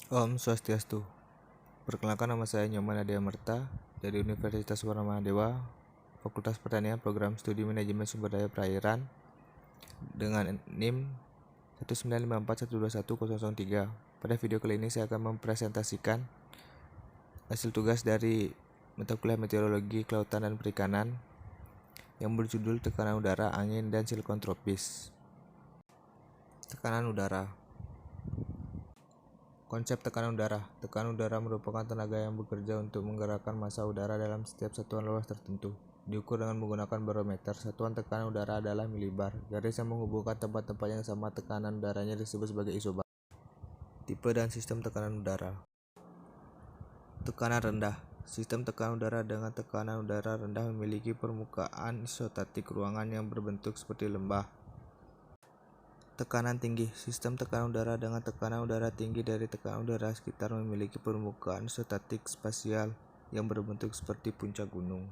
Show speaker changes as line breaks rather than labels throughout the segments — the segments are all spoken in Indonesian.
Om Swastiastu. Perkenalkan, nama saya Nyoman Adea Merta dari Universitas Warahmadawa, Fakultas Pertanian, Program Studi Manajemen Sumber Daya Perairan dengan NIM 195412103. Pada video kali ini saya akan mempresentasikan hasil tugas dari mata kuliah Meteorologi Kelautan dan Perikanan yang berjudul Tekanan Udara, Angin, dan Siklon Tropis. Tekanan udara. Konsep tekanan udara. Tekanan udara merupakan tenaga yang bekerja untuk menggerakkan massa udara dalam setiap satuan luas tertentu. Diukur dengan menggunakan barometer. Satuan tekanan udara adalah milibar. Garis yang menghubungkan tempat-tempat yang sama tekanan udaranya disebut sebagai isobar. Tipe dan sistem tekanan udara. Tekanan rendah. Sistem tekanan udara dengan tekanan udara rendah memiliki permukaan isostatik ruangan yang berbentuk seperti lembah. Tekanan tinggi. Sistem tekanan udara dengan tekanan udara tinggi dari tekanan udara sekitar memiliki permukaan isostatik spasial yang berbentuk seperti puncak gunung.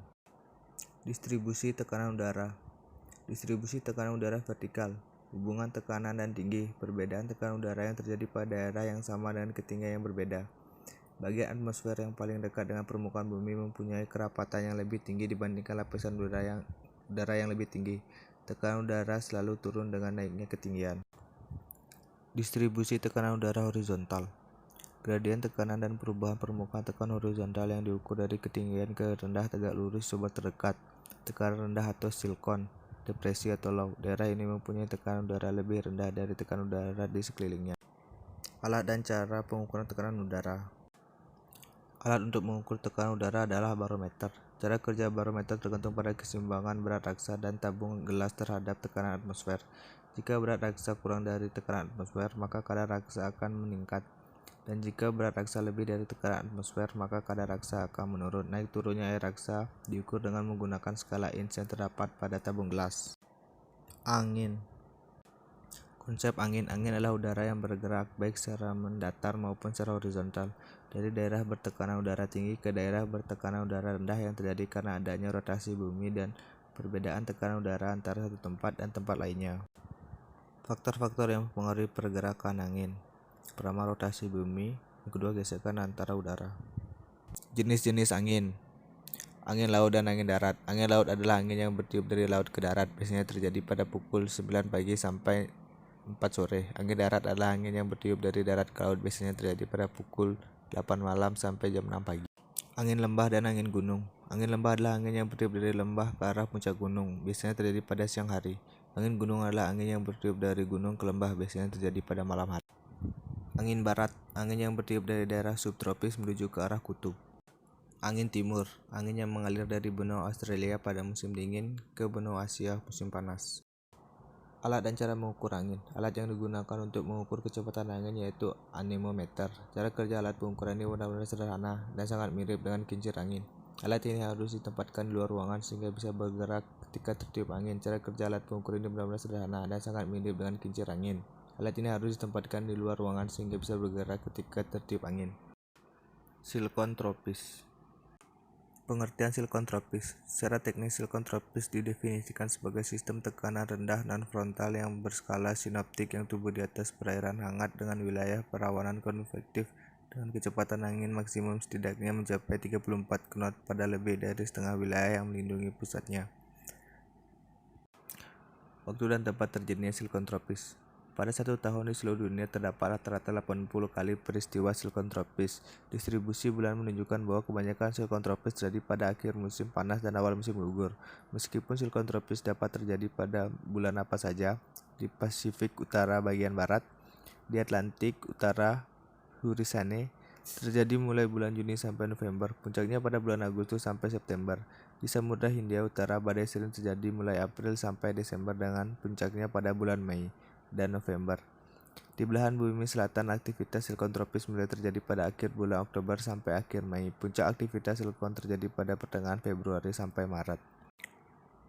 Distribusi tekanan udara. Distribusi tekanan udara vertikal. Hubungan tekanan dan tinggi. Perbedaan tekanan udara yang terjadi pada daerah yang sama dengan ketinggian yang berbeda. Bagian atmosfer yang paling dekat dengan permukaan bumi mempunyai kerapatan yang lebih tinggi dibandingkan lapisan udara yang lebih tinggi. Tekanan udara selalu turun dengan naiknya ketinggian. Distribusi tekanan udara horizontal. Gradien tekanan dan perubahan permukaan tekanan horizontal yang diukur dari ketinggian ke rendah tegak lurus sumber terdekat. Tekanan rendah atau siklon, depresi atau low. Daerah ini mempunyai tekanan udara lebih rendah dari tekanan udara di sekelilingnya. Alat dan cara pengukuran tekanan udara. Alat untuk mengukur tekanan udara adalah barometer. Cara kerja barometer tergantung pada keseimbangan berat raksa dan tabung gelas terhadap tekanan atmosfer. Jika berat raksa kurang dari tekanan atmosfer, maka kadar raksa akan meningkat. Dan jika berat raksa lebih dari tekanan atmosfer, maka kadar raksa akan menurun. Naik turunnya air raksa diukur dengan menggunakan skala Inch yang terdapat pada tabung gelas. Angin. Konsep angin. Angin adalah udara yang bergerak baik secara mendatar maupun secara horizontal dari daerah bertekanan udara tinggi ke daerah bertekanan udara rendah yang terjadi karena adanya rotasi bumi dan perbedaan tekanan udara antara satu tempat dan tempat lainnya. Faktor-faktor yang mempengaruhi pergerakan angin. Pertama, rotasi bumi. Yang kedua, gesekan antara udara. Jenis-jenis angin. Angin laut dan angin darat. Angin laut adalah angin yang bertiup dari laut ke darat, biasanya terjadi pada pukul 9 pagi sampai 4 sore. Angin darat adalah angin yang bertiup dari darat ke laut, biasanya terjadi pada pukul 8 malam sampai jam 6 pagi. Angin lembah dan angin gunung. Angin lembah adalah angin yang bertiup dari lembah ke arah puncak gunung, biasanya terjadi pada siang hari. Angin gunung adalah angin yang bertiup dari gunung ke lembah, biasanya terjadi pada malam hari. Angin barat, angin yang bertiup dari daerah subtropis menuju ke arah kutub. Angin timur, angin yang mengalir dari benua Australia pada musim dingin ke benua Asia musim panas. Alat dan cara mengukur angin. Alat yang digunakan untuk mengukur kecepatan angin yaitu anemometer. Cara kerja alat pengukuran ini benar-benar sederhana dan sangat mirip dengan kincir angin. Alat ini harus ditempatkan di luar ruangan sehingga bisa bergerak ketika tertiup angin. Cara kerja alat pengukur ini benar-benar sederhana dan sangat mirip dengan kincir angin. Alat ini harus ditempatkan di luar ruangan sehingga bisa bergerak ketika tertiup angin. Siklon tropis. Pengertian siklon tropis. Secara teknis, siklon tropis didefinisikan sebagai sistem tekanan rendah non-frontal yang berskala sinoptik yang tumbuh di atas perairan hangat dengan wilayah perawanan konvektif dengan kecepatan angin maksimum setidaknya mencapai 34 knot pada lebih dari setengah wilayah yang melindungi pusatnya. Waktu dan tempat terjadinya siklon tropis. Pada satu tahun di seluruh dunia terdapat rata-rata 80 kali peristiwa siklon tropis. Distribusi bulan menunjukkan bahwa kebanyakan siklon tropis terjadi pada akhir musim panas dan awal musim gugur. Meskipun siklon tropis dapat terjadi pada bulan apa saja, di Pasifik Utara bagian barat, di Atlantik Utara Hurricane terjadi mulai bulan Juni sampai November, puncaknya pada bulan Agustus sampai September. Di Samudra Hindia Utara, badai sering terjadi mulai April sampai Desember dengan puncaknya pada bulan Mei dan November. Di belahan bumi selatan, aktivitas siklon tropis mulai terjadi pada akhir bulan Oktober sampai akhir Mei. Puncak aktivitas siklon terjadi pada pertengahan Februari sampai Maret.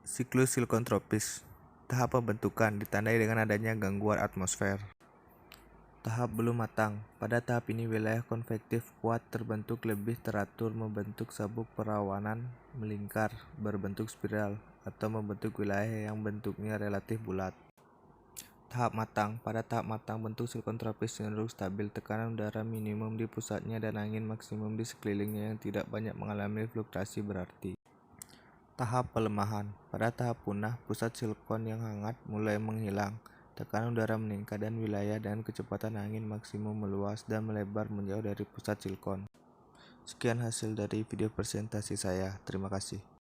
Siklus siklon tropis. Tahap pembentukan ditandai dengan adanya gangguan atmosfer. Tahap belum matang. Pada tahap ini wilayah konvektif kuat terbentuk lebih teratur membentuk sabuk perawanan melingkar berbentuk spiral atau membentuk wilayah yang bentuknya relatif bulat. Tahap matang. Pada tahap matang, bentuk silikon tropis cenderung stabil, tekanan udara minimum di pusatnya dan angin maksimum di sekelilingnya yang tidak banyak mengalami fluktuasi berarti. Tahap pelemahan. Pada tahap punah, pusat silikon yang hangat mulai menghilang, tekanan udara meningkat dan wilayah dengan kecepatan angin maksimum meluas dan melebar menjauh dari pusat silikon. Sekian hasil dari video presentasi saya. Terima kasih.